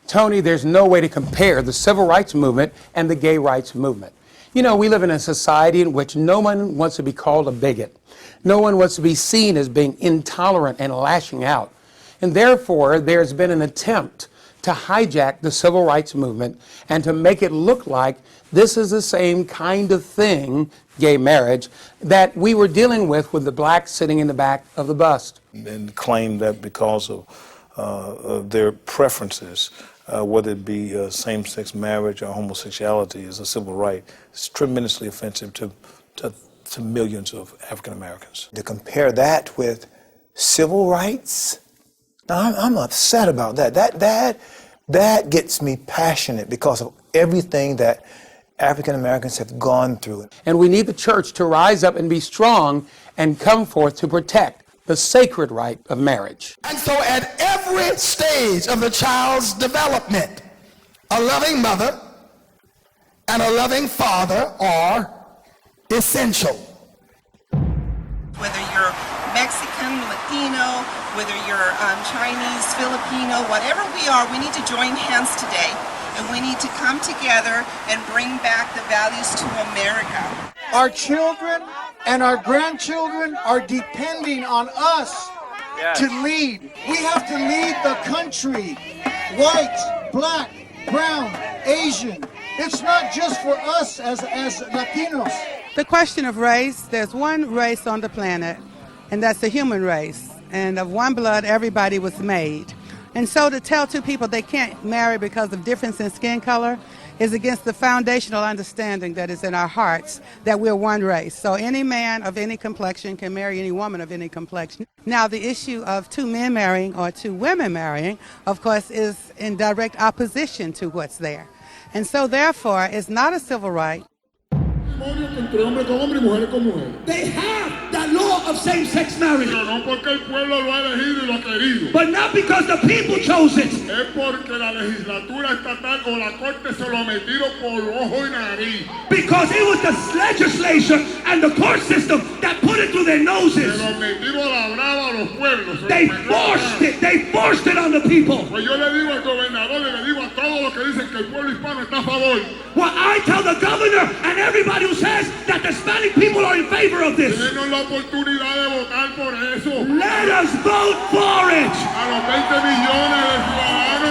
Tony, there's no way to compare the civil rights movement and the gay rights movement. You know, we live in a society in which no one wants to be called a bigot. No one wants to be seen as being intolerant and lashing out. And therefore, there's been an attempt to hijack the civil rights movement and to make it look like this is the same kind of thing, gay marriage, that we were dealing with the blacks sitting in the back of the bus. And claim that because of their preferences, whether it be same-sex marriage or homosexuality, is a civil right. It's tremendously offensive to millions of African Americans. To compare that with civil rights, now I'm upset about that. That gets me passionate because of everything that African Americans have gone through. And we need the church to rise up and be strong and come forth to protect the sacred right of marriage. And so at every stage of the child's development, a loving mother and a loving father are essential. Whether you're Mexican, Latino, whether you're Chinese, Filipino, whatever we are, we need to join hands today. And we need to come together and bring back the values to America. Our children and our grandchildren are depending on us to lead. We have to lead the country. White, black, brown, Asian. It's not just for us as Latinos. The question of race, there's one race on the planet, and that's the human race. And of one blood, everybody was made. And so to tell two people they can't marry because of difference in skin color is against the foundational understanding that is in our hearts that we're one race. So any man of any complexion can marry any woman of any complexion. Now the issue of two men marrying or two women marrying, of course, is in direct opposition to what's there. And so therefore, it's not a civil right. They have the law of same-sex marriage. But not because the people chose it. Because it was the legislature and the court system that put it through their noses. They forced it. They forced it on the people. Well, I tell the governor and everybody who says that the Hispanic people are in favor of this. Let us vote for it.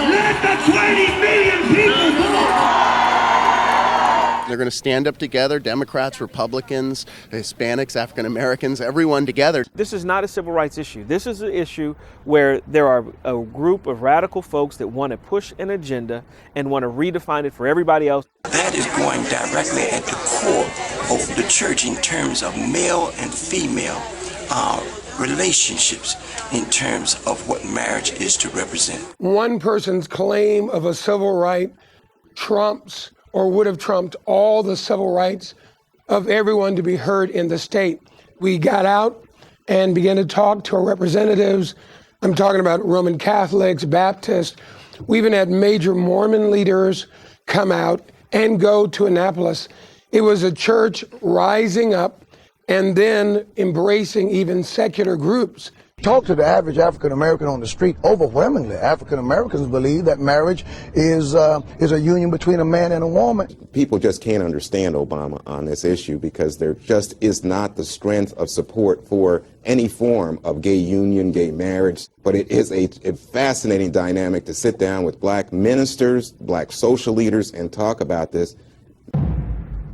Let the 20 million people vote. They're going to stand up together, Democrats, Republicans, Hispanics, African Americans, everyone together. This is not a civil rights issue. This is an issue where there are a group of radical folks that want to push an agenda and want to redefine it for everybody else. That is going directly at the core of the church in terms of male and female relationships, in terms of what marriage is to represent. One person's claim of a civil right trumps or would have trumped all the civil rights of everyone to be heard in the state. We got out and began to talk to our representatives. I'm talking about Roman Catholics, Baptists. We even had major Mormon leaders come out and go to Annapolis. It was a church rising up and then embracing even secular groups. Talk to the average African American on the street. Overwhelmingly, African Americans believe that marriage is a union between a man and a woman. People just can't understand Obama on this issue because there just is not the strength of support for any form of gay union, gay marriage. But it is a fascinating dynamic to sit down with black ministers, black social leaders, and talk about this.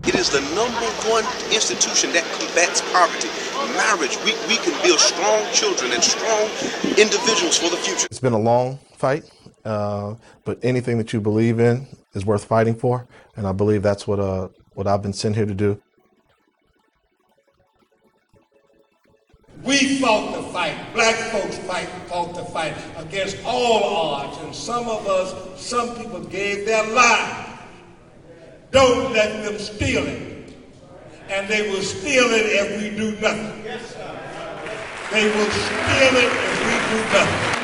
It is the #1 institution that combats poverty. Marriage, we can build strong children and strong individuals for the future. It's been a long fight, but anything that you believe in is worth fighting for, and I believe that's what I've been sent here to do. We fought the fight. Black folks fought the fight against all odds, and some people gave their lives. Don't let them steal it. And they will steal it if we do nothing. They will steal it if we do nothing.